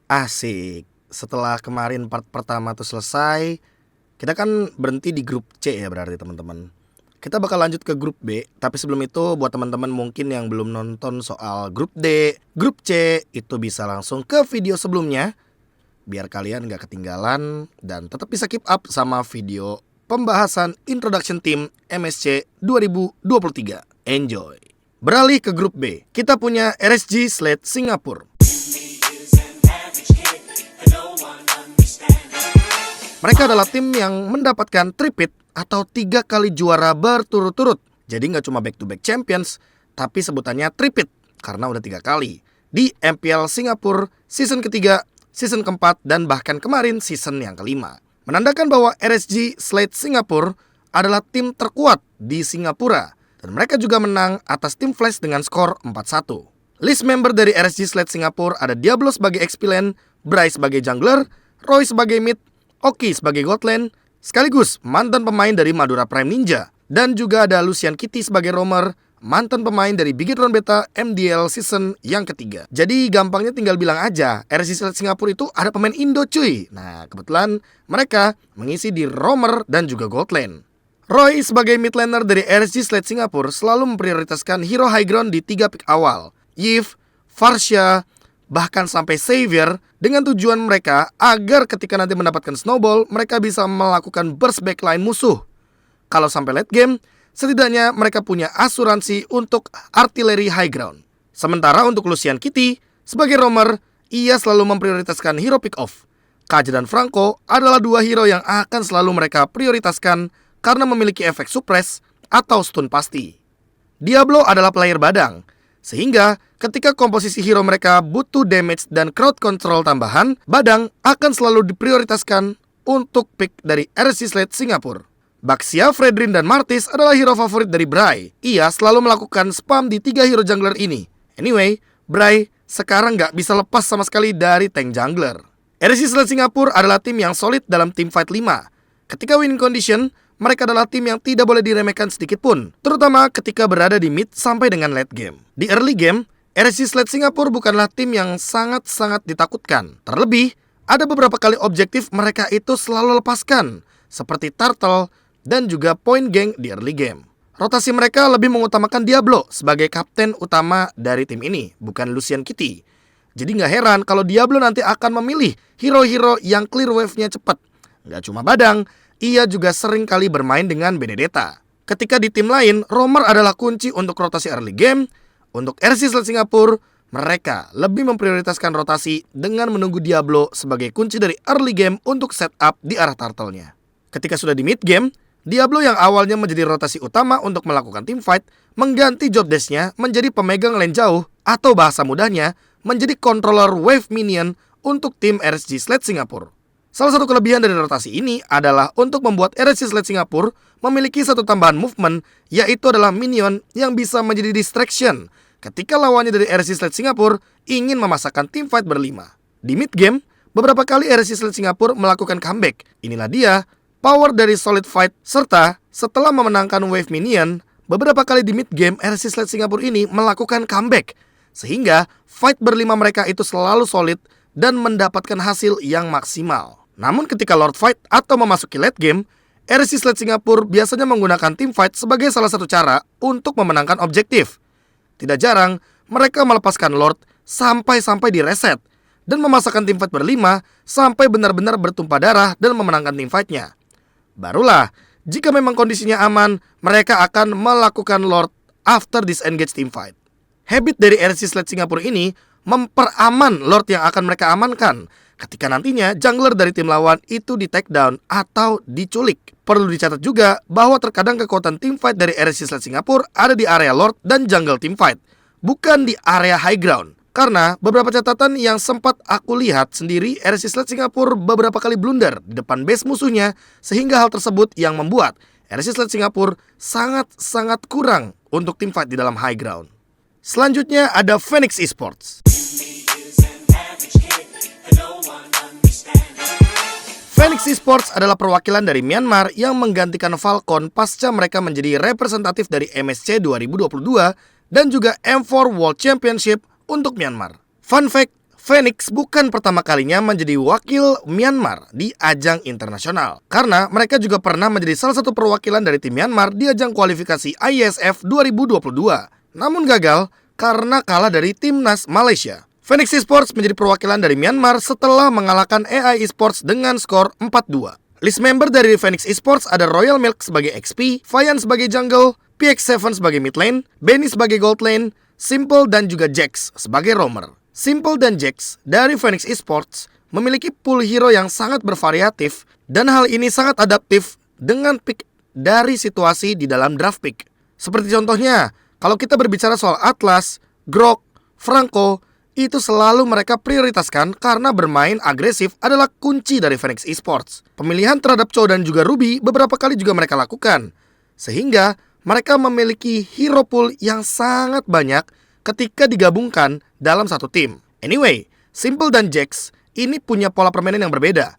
Asik. Setelah kemarin part pertama tuh selesai, kita kan berhenti di grup C ya berarti teman-teman. Kita bakal lanjut ke grup B, tapi sebelum itu buat teman-teman mungkin yang belum nonton soal grup D, grup C, itu bisa langsung ke video sebelumnya biar kalian gak ketinggalan dan tetap bisa keep up sama video pembahasan Introduction Team MSC 2023. Enjoy. Beralih ke grup B, kita punya RSG Slate Singapura. Mereka adalah tim yang mendapatkan tripit atau 3 kali juara berturut-turut. Jadi nggak cuma back-to-back champions, tapi sebutannya tripit karena udah 3 kali. Di MPL Singapura season ketiga, season keempat, dan bahkan kemarin season yang kelima. Menandakan bahwa RSG Slate Singapura adalah tim terkuat di Singapura. Dan mereka juga menang atas tim Flash dengan skor 4-1. List member dari RSG Slate Singapura ada Diablo sebagai XP lane, Bryce sebagai jungler, Roy sebagai mid, Oki sebagai god lane, sekaligus mantan pemain dari Madura Prime Ninja. Dan juga ada Lucian Kitty sebagai roamer, mantan pemain dari Bigetron Beta MDL season yang ketiga. Jadi gampangnya tinggal bilang aja, RSG Slate Singapura itu ada pemain Indo cuy. Nah kebetulan mereka mengisi di roamer dan juga god lane. Roy sebagai mid laner dari RSG Slate Singapura selalu memprioritaskan hero high ground di 3 pick awal, Yves, Farsha, bahkan sampai Xavier, dengan tujuan mereka agar ketika nanti mendapatkan snowball, mereka bisa melakukan burst backline musuh. Kalau sampai late game, setidaknya mereka punya asuransi untuk artileri high ground. Sementara untuk Lucian Kitty, sebagai roamer, ia selalu memprioritaskan hero pick off. Kaja dan Franco adalah 2 hero yang akan selalu mereka prioritaskan karena memiliki efek suppress atau stun pasti. Diablo adalah player badang, sehingga ketika komposisi hero mereka butuh damage dan crowd control tambahan, badang akan selalu diprioritaskan untuk pick dari RSG Slate Singapura. Baxia, Fredrin, dan Martis adalah hero favorit dari Bray. Ia selalu melakukan spam di 3 hero jungler ini. Anyway, Bray sekarang gak bisa lepas sama sekali dari tank jungler. RSG Slate Singapura adalah tim yang solid dalam team fight 5. Ketika winning condition, mereka adalah tim yang tidak boleh diremehkan sedikit pun, terutama ketika berada di mid sampai dengan late game. Di early game, RSG Slate Singapura bukanlah tim yang sangat-sangat ditakutkan. Terlebih, ada beberapa kali objektif mereka itu selalu lepaskan, seperti Turtle dan juga Point Gang di early game. Rotasi mereka lebih mengutamakan Diablo sebagai kapten utama dari tim ini, bukan Lucian Kitty. Jadi gak heran kalau Diablo nanti akan memilih hero-hero yang clear wave-nya cepat. Gak cuma badang, ia juga sering kali bermain dengan Benedetta. Ketika di tim lain, roamer adalah kunci untuk rotasi early game. Untuk RSG Slate Singapura, mereka lebih memprioritaskan rotasi dengan menunggu Diablo sebagai kunci dari early game untuk setup di arah turtle-nya. Ketika sudah di mid game, Diablo yang awalnya menjadi rotasi utama untuk melakukan team fight, mengganti job desk-nya menjadi pemegang lane jauh, atau bahasa mudahnya, menjadi controller wave minion untuk tim RSG Slate Singapura. Salah satu kelebihan dari rotasi ini adalah untuk membuat RSG Slate Singapura memiliki satu tambahan movement, yaitu adalah minion yang bisa menjadi distraction ketika lawannya dari RSG Slate Singapura ingin memasakkan team fight berlima. Di mid game, beberapa kali RSG Slate Singapura melakukan comeback. Inilah dia power dari solid fight, serta setelah memenangkan wave minion, beberapa kali di mid game RSG Slate Singapura ini melakukan comeback, sehingga fight berlima mereka itu selalu solid dan mendapatkan hasil yang maksimal. Namun ketika Lord Fight atau memasuki late game, RSG Slate Singapura biasanya menggunakan team fight sebagai salah satu cara untuk memenangkan objektif. Tidak jarang, mereka melepaskan Lord sampai di reset dan memasakkan team fight berlima sampai benar-benar bertumpah darah dan memenangkan team fight-nya. Barulah, jika memang kondisinya aman, mereka akan melakukan Lord after disengage team fight. Habit dari RSG Slate Singapura ini memperaman Lord yang akan mereka amankan ketika nantinya jungler dari tim lawan itu di take down atau diculik. Perlu dicatat juga bahwa terkadang kekuatan team fight dari RSG Slate Singapura ada di area Lord dan jungle team fight, bukan di area high ground. Karena beberapa catatan yang sempat aku lihat sendiri, RSG Slate Singapura beberapa kali blunder di depan base musuhnya, sehingga hal tersebut yang membuat RSG Slate Singapura sangat-sangat kurang untuk team fight di dalam high ground. Selanjutnya ada Phoenix Esports. Phoenix Esports adalah perwakilan dari Myanmar yang menggantikan Falcon pasca mereka menjadi representatif dari MSC 2022 dan juga M4 World Championship untuk Myanmar. Fun fact, Phoenix bukan pertama kalinya menjadi wakil Myanmar di ajang internasional, karena mereka juga pernah menjadi salah satu perwakilan dari tim Myanmar di ajang kualifikasi ISF 2022. Namun gagal karena kalah dari timnas Malaysia. Phoenix Esports menjadi perwakilan dari Myanmar setelah mengalahkan AI Esports dengan skor 4-2. List member dari Phoenix Esports ada Royal Milk sebagai XP, Fayan sebagai jungle, PX7 sebagai mid lane, Benny sebagai gold lane, Simple dan juga Jax sebagai roamer. Simple dan Jax dari Phoenix Esports memiliki pool hero yang sangat bervariatif, dan hal ini sangat adaptif dengan pick dari situasi di dalam draft pick. Seperti contohnya, kalau kita berbicara soal Atlas, Grok, Franco, itu selalu mereka prioritaskan karena bermain agresif adalah kunci dari Phoenix Esports. Pemilihan terhadap Cho dan juga Ruby beberapa kali juga mereka lakukan, sehingga mereka memiliki hero pool yang sangat banyak ketika digabungkan dalam satu tim. Anyway, Simple dan Jax ini punya pola permainan yang berbeda.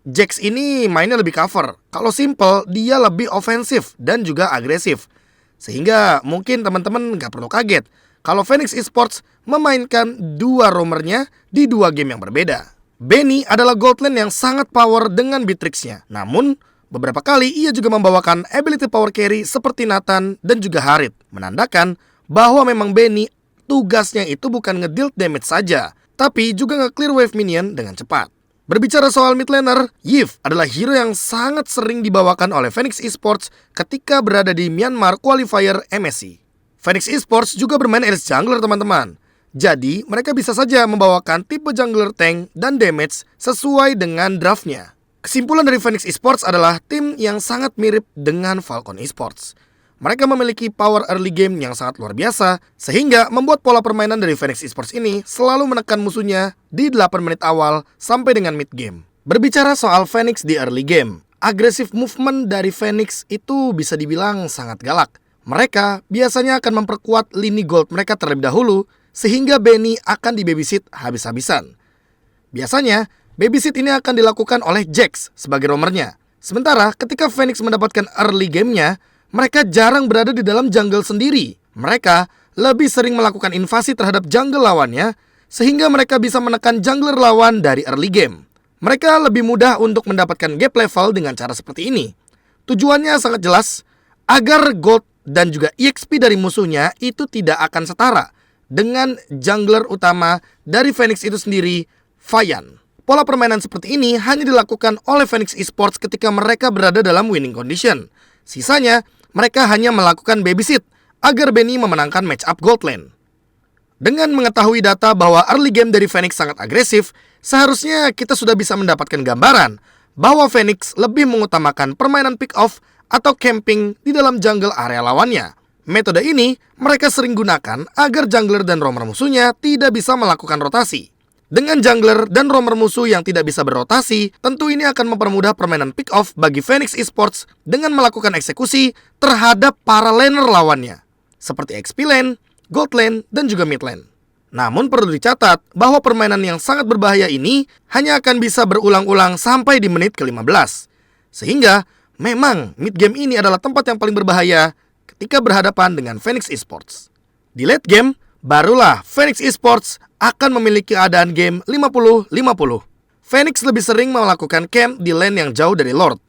Jax ini mainnya lebih cover, kalau Simple dia lebih ofensif dan juga agresif. Sehingga mungkin teman-teman gak perlu kaget kalau Phoenix Esports memainkan dua roamernya di dua game yang berbeda. Benny adalah gold lane yang sangat power dengan Beatrix-nya. Namun, beberapa kali ia juga membawakan ability power carry seperti Nathan dan juga Harit, menandakan bahwa memang Benny tugasnya itu bukan nge-deal damage saja, tapi juga nge-clear wave minion dengan cepat. Berbicara soal mid laner, Yves adalah hero yang sangat sering dibawakan oleh Phoenix Esports ketika berada di Myanmar Qualifier MSC. Phoenix Esports juga bermain as jungler teman-teman. Jadi mereka bisa saja membawakan tipe jungler tank dan damage sesuai dengan draftnya. Kesimpulan dari Phoenix Esports adalah tim yang sangat mirip dengan Falcon Esports. Mereka memiliki power early game yang sangat luar biasa, sehingga membuat pola permainan dari Phoenix Esports ini selalu menekan musuhnya di 8 menit awal sampai dengan mid game. Berbicara soal Phoenix di early game, agresif movement dari Phoenix itu bisa dibilang sangat galak. Mereka biasanya akan memperkuat lini gold mereka terlebih dahulu, sehingga Benny akan dibabysit habis-habisan. Biasanya, babysit ini akan dilakukan oleh Jax sebagai roamernya. Sementara ketika Phoenix mendapatkan early game-nya, mereka jarang berada di dalam jungle sendiri. Mereka lebih sering melakukan invasi terhadap jungle lawannya, sehingga mereka bisa menekan jungler lawan dari early game. Mereka lebih mudah untuk mendapatkan gap level dengan cara seperti ini. Tujuannya sangat jelas, agar gold dan juga EXP dari musuhnya itu tidak akan setara dengan jungler utama dari Phoenix itu sendiri, Fayan. Pola permainan seperti ini hanya dilakukan oleh Phoenix Esports ketika mereka berada dalam winning condition. Sisanya, mereka hanya melakukan babysit agar Benny memenangkan match up gold lane. Dengan mengetahui data bahwa early game dari Phoenix sangat agresif, seharusnya kita sudah bisa mendapatkan gambaran bahwa Phoenix lebih mengutamakan permainan pick off atau camping di dalam jungle area lawannya. Metode ini mereka sering gunakan agar jungler dan roamer musuhnya tidak bisa melakukan rotasi. Dengan jungler dan roamer musuh yang tidak bisa berotasi, tentu ini akan mempermudah permainan pick off bagi Phoenix Esports dengan melakukan eksekusi terhadap para laner lawannya, seperti XP lane, gold lane, dan juga mid lane. Namun perlu dicatat bahwa permainan yang sangat berbahaya ini hanya akan bisa berulang-ulang sampai di menit ke-15. Sehingga memang mid game ini adalah tempat yang paling berbahaya ketika berhadapan dengan Phoenix Esports. Di late game, barulah Phoenix Esports akan memiliki keadaan game 50-50. Phoenix lebih sering melakukan camp di lane yang jauh dari Lord.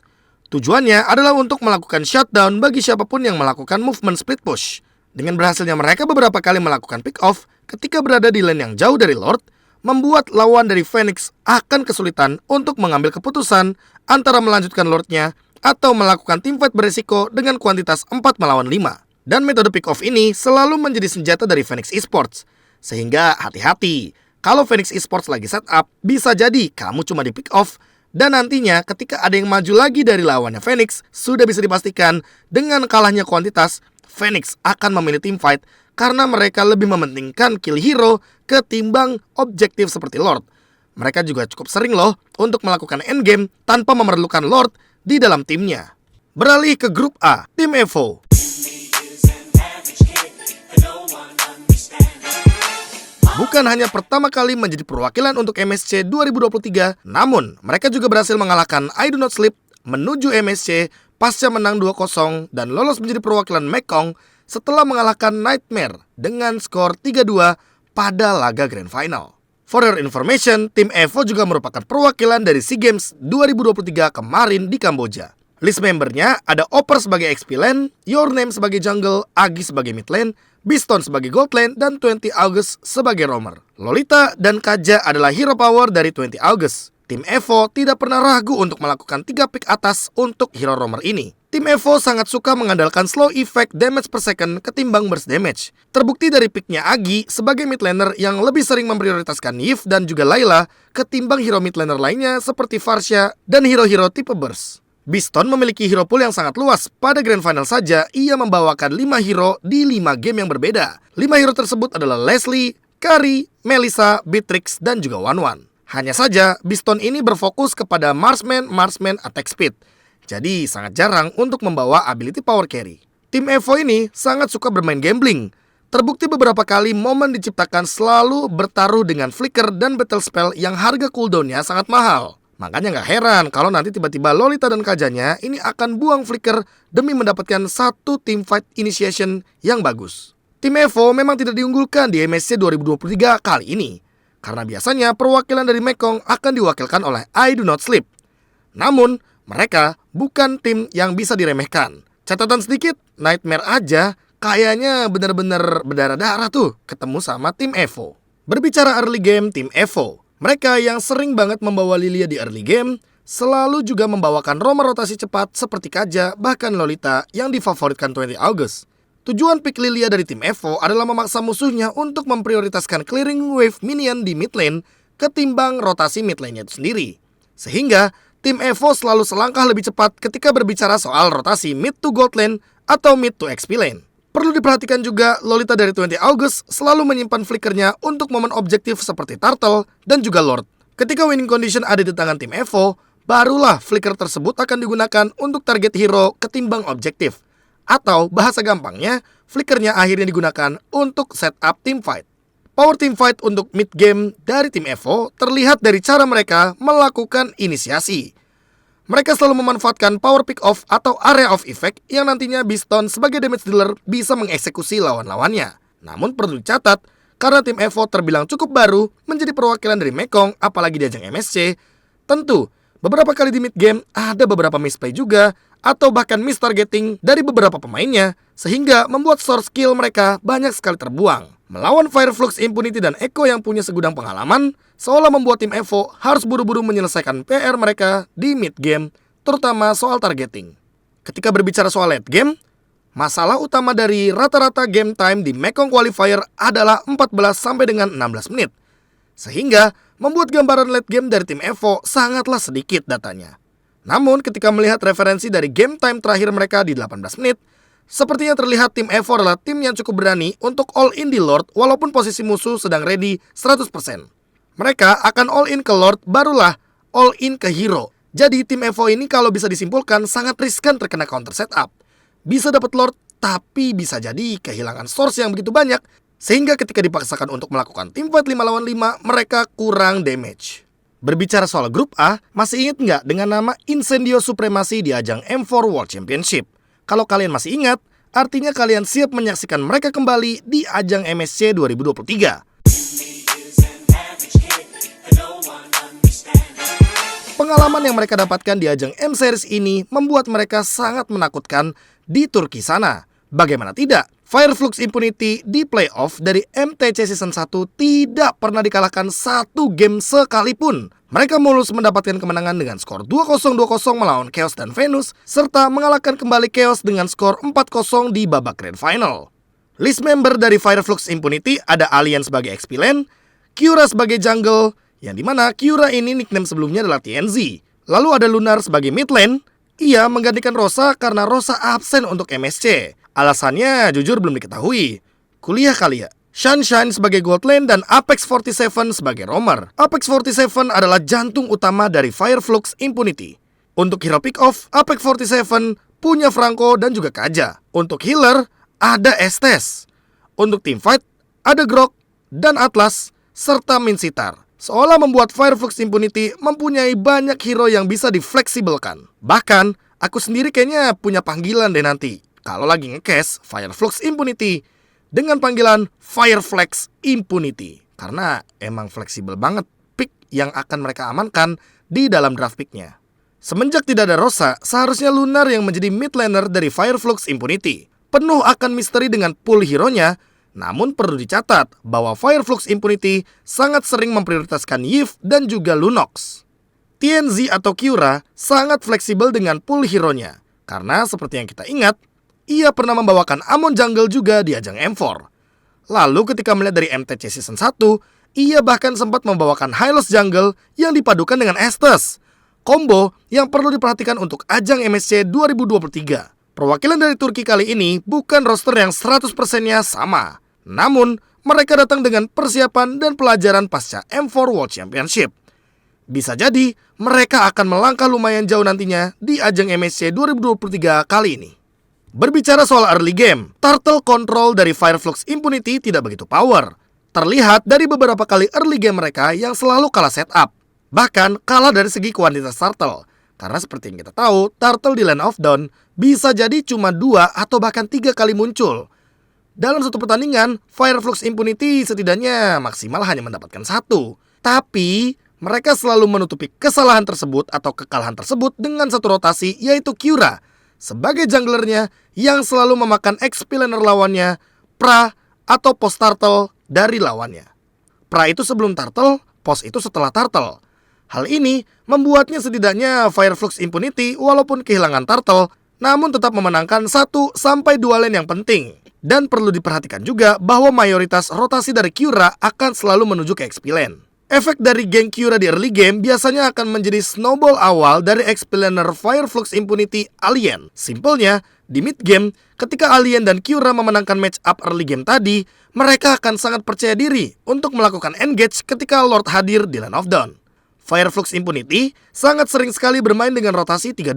Tujuannya adalah untuk melakukan shutdown bagi siapapun yang melakukan movement split push. Dengan berhasilnya mereka beberapa kali melakukan pick off ketika berada di lane yang jauh dari Lord, membuat lawan dari Phoenix akan kesulitan untuk mengambil keputusan antara melanjutkan Lordnya atau melakukan teamfight beresiko dengan kuantitas 4 melawan 5. Dan metode pick off ini selalu menjadi senjata dari Phoenix Esports. Sehingga hati-hati, kalau Phoenix Esports lagi setup, bisa jadi kamu cuma di pick off, dan nantinya ketika ada yang maju lagi dari lawannya Phoenix, sudah bisa dipastikan dengan kalahnya kuantitas, Phoenix akan memilih teamfight karena mereka lebih mementingkan kill hero ketimbang objektif seperti Lord. Mereka juga cukup sering loh untuk melakukan endgame tanpa memerlukan Lord di dalam timnya. Beralih ke grup A, tim Evo. Bukan hanya pertama kali menjadi perwakilan untuk MSC 2023, namun mereka juga berhasil mengalahkan I Do Not Sleep menuju MSC pasca menang 2-0 dan lolos menjadi perwakilan Mekong setelah mengalahkan Nightmare dengan skor 3-2 pada laga Grand Final. For your information, tim EVO juga merupakan perwakilan dari SEA Games 2023 kemarin di Kamboja. List membernya ada Opper sebagai XP lane, Your Name sebagai jungle, Agi sebagai mid lane, Biston sebagai gold lane, dan 20 August sebagai roamer. Lolita dan Kaja adalah hero power dari 20 August. Tim EVO tidak pernah ragu untuk melakukan 3 pick atas untuk hero roamer ini. Tim EVO sangat suka mengandalkan slow effect damage per second ketimbang burst damage. Terbukti dari picknya Agi sebagai mid laner yang lebih sering memprioritaskan Yves dan juga Layla ketimbang hero mid laner lainnya seperti Varsha dan hero-hero tipe burst. Biston memiliki hero pool yang sangat luas. Pada Grand Final saja, ia membawakan 5 hero di 5 game yang berbeda. 5 hero tersebut adalah Leslie, Kari, Melissa, Beatrix, dan juga Wanwan. Hanya saja, Biston ini berfokus kepada Marksman attack speed. Jadi sangat jarang untuk membawa ability power carry. Tim EVO ini sangat suka bermain gambling. Terbukti beberapa kali momen diciptakan selalu bertaruh dengan flicker dan battle spell yang harga cooldownnya sangat mahal. Makanya gak heran kalau nanti tiba-tiba Lolita dan Kajanya ini akan buang flicker demi mendapatkan satu team fight initiation yang bagus. Tim EVO memang tidak diunggulkan di MSC 2023 kali ini, karena biasanya perwakilan dari Mekong akan diwakilkan oleh I Do Not Sleep. Namun, mereka bukan tim yang bisa diremehkan. Catatan sedikit, Nightmare aja kayaknya benar-benar berdarah-darah tuh ketemu sama tim EVO. Berbicara early game tim EVO, mereka yang sering banget membawa Lilia di early game selalu juga membawakan roamer rotasi cepat seperti Kaja bahkan Lolita yang difavoritkan 20 August. Tujuan pick Lilia dari tim EVO adalah memaksa musuhnya untuk memprioritaskan clearing wave minion di mid lane ketimbang rotasi mid lane-nya itu sendiri. Sehingga tim EVO selalu selangkah lebih cepat ketika berbicara soal rotasi mid to gold lane atau mid to XP lane. Perlu diperhatikan juga, Lolita dari 20 August selalu menyimpan flickernya untuk momen objektif seperti Turtle dan juga Lord. Ketika winning condition ada di tangan tim EVO, barulah flicker tersebut akan digunakan untuk target hero ketimbang objektif. Atau bahasa gampangnya, flickernya akhirnya digunakan untuk setup team fight. Power team fight untuk mid game dari tim EVO terlihat dari cara mereka melakukan inisiasi. Mereka selalu memanfaatkan power pick off atau area of effect yang nantinya Biston sebagai damage dealer bisa mengeksekusi lawan-lawannya. Namun perlu dicatat, karena tim EVO terbilang cukup baru menjadi perwakilan dari Mekong apalagi di ajang MSC, tentu beberapa kali di mid game ada beberapa misplay juga atau bahkan mistargeting dari beberapa pemainnya sehingga membuat source skill mereka banyak sekali terbuang. Melawan Fireflux Impunity dan Echo yang punya segudang pengalaman, seolah membuat tim EVO harus buru-buru menyelesaikan PR mereka di mid game, terutama soal targeting. Ketika berbicara soal late game, masalah utama dari rata-rata game time di Mekong Qualifier adalah 14 sampai dengan 16 menit. Sehingga membuat gambaran late game dari tim EVO sangatlah sedikit datanya. Namun ketika melihat referensi dari game time terakhir mereka di 18 menit, sepertinya terlihat tim EVO adalah tim yang cukup berani untuk all in di Lord walaupun posisi musuh sedang ready 100%. Mereka akan all in ke Lord barulah all in ke hero. Jadi tim EVO ini kalau bisa disimpulkan sangat riskan terkena counter setup. Bisa dapat Lord tapi bisa jadi kehilangan source yang begitu banyak sehingga ketika dipaksakan untuk melakukan team fight 5 lawan 5 mereka kurang damage. Berbicara soal grup A, masih ingat nggak dengan nama Incendio Supremacy di ajang M4 World Championship? Kalau kalian masih ingat, artinya kalian siap menyaksikan mereka kembali di ajang MSC 2023. Pengalaman yang mereka dapatkan di ajang M-Series ini membuat mereka sangat menakutkan di Turki sana. Bagaimana tidak, Fireflux Impunity di playoff dari MTC Season 1 tidak pernah dikalahkan satu game sekalipun. Mereka mulus mendapatkan kemenangan dengan skor 2-0-2-0 melawan Chaos dan Venus, serta mengalahkan kembali Chaos dengan skor 4-0 di babak Grand Final. List member dari Fireflux Impunity ada Alien sebagai XP lane, Kyura sebagai jungle, yang dimana Kyura ini nickname sebelumnya adalah TNZ. Lalu ada Lunar sebagai mid lane, ia menggantikan Rosa karena Rosa absen untuk MSC. Alasannya jujur belum diketahui. Kuliah kali ya. Sunshine sebagai gold lane dan Apex 47 sebagai roamer. Apex 47 adalah jantung utama dari Fireflux Impunity. Untuk hero pick off, Apex 47 punya Franco dan juga Kaja. Untuk healer, ada Estes. Untuk team fight, ada Grok dan Atlas serta Minsitar. Seolah membuat Fireflux Impunity mempunyai banyak hero yang bisa difleksibelkan. Bahkan, aku sendiri kayaknya punya panggilan deh nanti kalau lagi nge-cast Fireflux Impunity. dengan panggilan Fireflex Impunity. Karena emang fleksibel banget pick yang akan mereka amankan di dalam draft picknya. Semenjak tidak ada Rosa, seharusnya Lunar yang menjadi mid laner dari Fireflux Impunity. Penuh akan misteri dengan pool hero-nya, namun perlu dicatat bahwa Fireflux Impunity sangat sering memprioritaskan Yves dan juga Lunox. TNZ atau Kiura sangat fleksibel dengan pool hero-nya, karena seperti yang kita ingat, ia pernah membawakan Amon Jungle juga di ajang M4. Lalu ketika melihat dari MTC Season 1, ia bahkan sempat membawakan Hylos Jungle yang dipadukan dengan Estes. Combo yang perlu diperhatikan untuk ajang MSC 2023. Perwakilan dari Turki kali ini bukan roster yang 100%-nya sama. Namun, mereka datang dengan persiapan dan pelajaran pasca M4 World Championship. Bisa jadi, mereka akan melangkah lumayan jauh nantinya di ajang MSC 2023 kali ini. Berbicara soal early game, turtle control dari Fireflux Impunity tidak begitu power. Terlihat dari beberapa kali early game mereka yang selalu kalah setup. Bahkan kalah dari segi kuantitas turtle. Karena seperti yang kita tahu, turtle di Land of Dawn bisa jadi cuma 2 atau bahkan 3 kali muncul. Dalam satu pertandingan, Fireflux Impunity setidaknya maksimal hanya mendapatkan 1. Tapi, mereka selalu menutupi kesalahan tersebut atau kekalahan tersebut dengan satu rotasi, yaitu Kiura sebagai junglernya yang selalu memakan XP laner lawannya, pra atau post turtle dari lawannya. Pra itu sebelum turtle, post itu setelah turtle. Hal ini membuatnya setidaknya Fireflux Impunity walaupun kehilangan turtle, namun tetap memenangkan 1-2 lane yang penting. Dan perlu diperhatikan juga bahwa mayoritas rotasi dari Kiura akan selalu menuju ke XP lane. Efek dari geng Kiura di early game biasanya akan menjadi snowball awal dari XP laner Fireflux Impunity Alien. Simpelnya, di mid game, ketika Alien dan Kiura memenangkan match up early game tadi, mereka akan sangat percaya diri untuk melakukan engage ketika Lord hadir di Land of Dawn. Fireflux Impunity sangat sering sekali bermain dengan rotasi 3-2.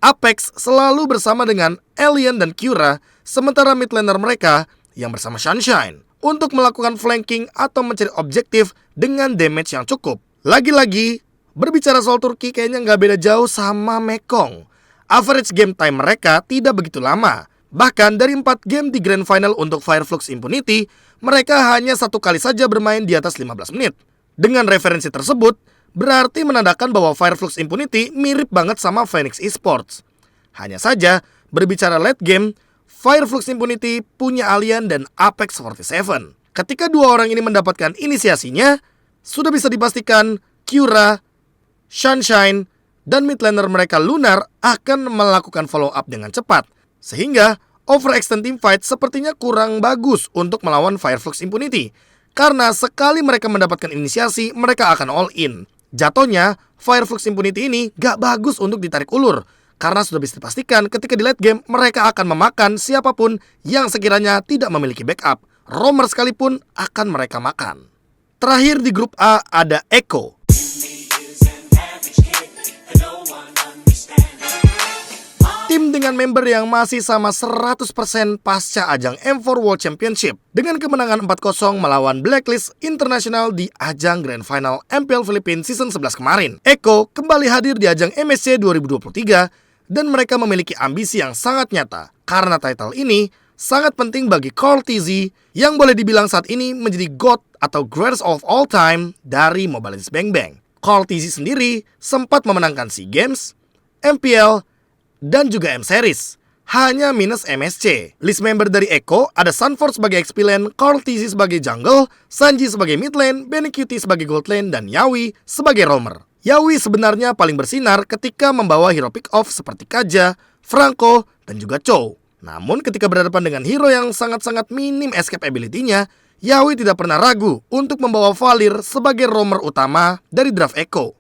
Apex selalu bersama dengan Alien dan Kiura, sementara mid laner mereka yang bersama Sunshine untuk melakukan flanking atau mencari objektif dengan damage yang cukup. Lagi-lagi, berbicara soal Turki kayaknya nggak beda jauh sama Mekong. Average game time mereka tidak begitu lama. Bahkan dari 4 game di Grand Final untuk Fireflux Impunity, mereka hanya 1 kali saja bermain di atas 15 menit. Dengan referensi tersebut, berarti menandakan bahwa Fireflux Impunity mirip banget sama Phoenix Esports. Hanya saja, berbicara late game, Fireflux Impunity punya Alien dan Apex 47. Ketika dua orang ini mendapatkan inisiasinya, sudah bisa dipastikan Kiura, Sunshine, dan mid laner mereka Lunar akan melakukan follow up dengan cepat. Sehingga overextend teamfight sepertinya kurang bagus untuk melawan Fireflux Impunity. Karena sekali mereka mendapatkan inisiasi, mereka akan all in. Jatuhnya, Fireflux Impunity ini gak bagus untuk ditarik ulur. Karena sudah bisa dipastikan ketika di late game, mereka akan memakan siapapun yang sekiranya tidak memiliki backup. Roamer sekalipun akan mereka makan. Terakhir di grup A ada Echo. Tim dengan member yang masih sama 100% pasca ajang M4 World Championship dengan kemenangan 4-0 melawan Blacklist International di ajang Grand Final MPL Philippines Season 11 kemarin. Echo kembali hadir di ajang MSC 2023 dan mereka memiliki ambisi yang sangat nyata karena title ini sangat penting bagi Carl TZ yang boleh dibilang saat ini menjadi GOAT atau Greatest of All Time dari Mobile Legends Bang Bang. Carl TZ sendiri sempat memenangkan SEA Games, MPL, dan juga M-Series, hanya minus MSC. List member dari Echo ada Sunford sebagai XP lane, Carl TZ sebagai jungle, Sanji sebagai mid lane, Benny QT sebagai gold lane, dan Yawi sebagai roamer. Yawi sebenarnya paling bersinar ketika membawa hero pick off seperti Kaja, Franco, dan juga Chow. Namun ketika berhadapan dengan hero yang sangat-sangat minim escape ability-nya, Yawi tidak pernah ragu untuk membawa Valir sebagai roamer utama dari draft Echo.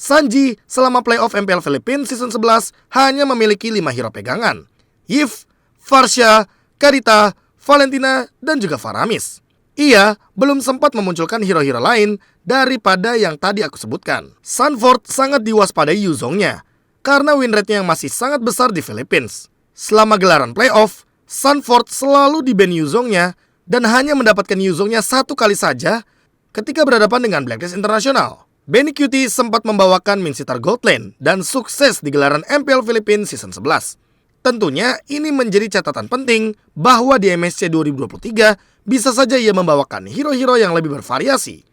Sanji selama playoff MPL Philippines Season 11 hanya memiliki 5 hero pegangan. Yves, Farsha, Karita, Valentina, dan juga Faramis. Ia belum sempat memunculkan hero-hero lain daripada yang tadi aku sebutkan. Sunford sangat diwaspadai Yuzongnya karena win rate-nya yang masih sangat besar di Philippines. Selama gelaran playoff, Sunford selalu di-ban Yuzongnya dan hanya mendapatkan Yuzongnya 1 kali saja ketika berhadapan dengan Blacklist International. Benny QT sempat membawakan Minsitar Gold Lane dan sukses di gelaran MPL Philippines Season 11. Tentunya ini menjadi catatan penting bahwa di MSC 2023 bisa saja ia membawakan hero-hero yang lebih bervariasi.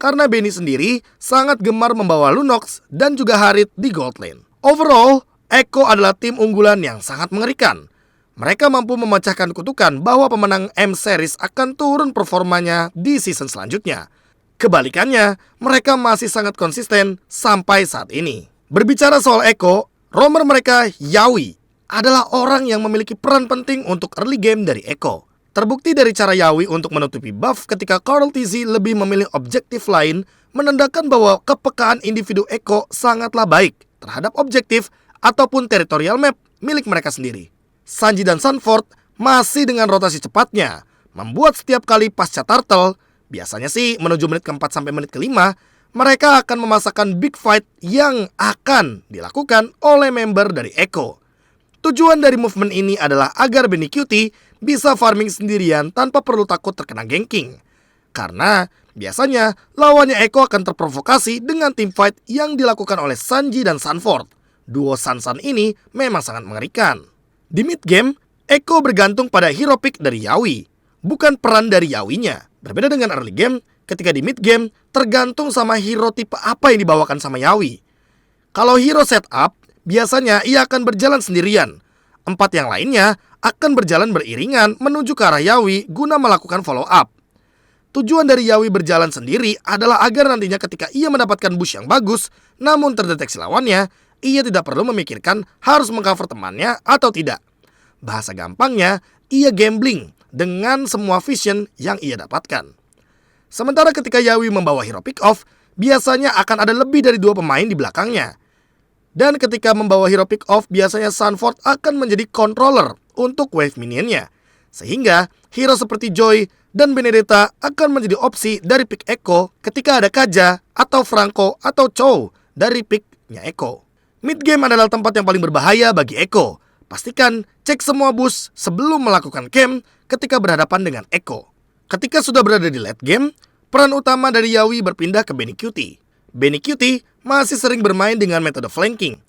Karena Benny sendiri sangat gemar membawa Lunox dan juga Harit di gold lane. Overall, Echo adalah tim unggulan yang sangat mengerikan. Mereka mampu memecahkan kutukan bahwa pemenang M-Series akan turun performanya di season selanjutnya. Kebalikannya, mereka masih sangat konsisten sampai saat ini. Berbicara soal Echo, roamer mereka Yawi adalah orang yang memiliki peran penting untuk early game dari Echo. Terbukti dari cara Yawi untuk menutupi buff ketika Karl TZ lebih memilih objektif lain, menandakan bahwa kepekaan individu Echo sangatlah baik terhadap objektif ataupun teritorial map milik mereka sendiri. Sanji dan Sanford masih dengan rotasi cepatnya, membuat setiap kali pasca turtle, biasanya sih menuju menit ke-4 sampai menit ke-5, mereka akan memasakkan big fight yang akan dilakukan oleh member dari Echo. Tujuan dari movement ini adalah agar Benny QT bisa farming sendirian tanpa perlu takut terkena ganking. Karena biasanya lawannya Echo akan terprovokasi dengan teamfight yang dilakukan oleh Sanji dan Sanford. Duo Sansan ini memang sangat mengerikan. Di mid game, Echo bergantung pada hero pick dari Yawi, bukan peran dari Yawinya. Berbeda dengan early game, ketika di mid game tergantung sama hero tipe apa yang dibawakan sama Yawi. Kalau hero setup, biasanya ia akan berjalan sendirian. 4 yang lainnya akan berjalan beriringan menuju ke arah Yawi guna melakukan follow up. Tujuan dari Yawi berjalan sendiri adalah agar nantinya ketika ia mendapatkan bush yang bagus, namun terdeteksi lawannya, ia tidak perlu memikirkan harus mengcover temannya atau tidak. Bahasa gampangnya, ia gambling dengan semua vision yang ia dapatkan. Sementara ketika Yawi membawa hero pick off, biasanya akan ada lebih dari 2 pemain di belakangnya. Dan ketika membawa hero pick off, biasanya Sanford akan menjadi controller untuk wave minionnya. Sehingga hero seperti Joy dan Benedetta akan menjadi opsi dari pick Echo ketika ada Kaja atau Franco atau Chow dari picknya Echo. Mid game adalah tempat yang paling berbahaya bagi Echo. Pastikan cek semua boost sebelum melakukan camp ketika berhadapan dengan Echo. Ketika sudah berada di late game, peran utama dari Yawi berpindah ke Benny QT. Benny QT masih sering bermain dengan metode flanking.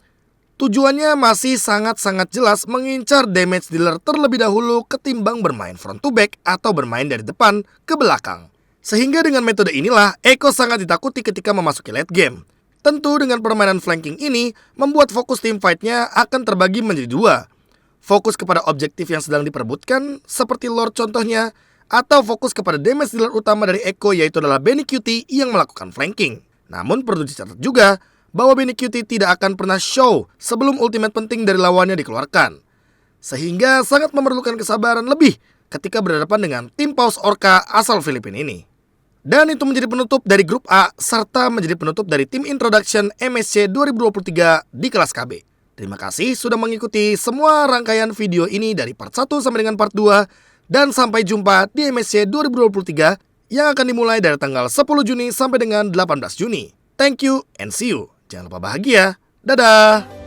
Tujuannya masih sangat-sangat jelas mengincar damage dealer terlebih dahulu ketimbang bermain front to back atau bermain dari depan ke belakang. Sehingga dengan metode inilah Echo sangat ditakuti ketika memasuki late game. Tentu dengan permainan flanking ini membuat fokus tim fight-nya akan terbagi menjadi 2. Fokus kepada objektif yang sedang diperebutkan seperti Lord contohnya, atau fokus kepada damage dealer utama dari Echo yaitu adalah Benny QT yang melakukan flanking. Namun perlu dicatat juga bahwa Benny QT tidak akan pernah show sebelum ultimate penting dari lawannya dikeluarkan. Sehingga sangat memerlukan kesabaran lebih ketika berhadapan dengan tim Paus Orca asal Filipina ini. Dan itu menjadi penutup dari grup A serta menjadi penutup dari tim introduction MSC 2023 di kelas KB. Terima kasih sudah mengikuti semua rangkaian video ini dari part 1 sampai dengan part 2 dan sampai jumpa di MSC 2023 yang akan dimulai dari tanggal 10 Juni sampai dengan 18 Juni. Thank you and see you. Jangan lupa bahagia. Dadah.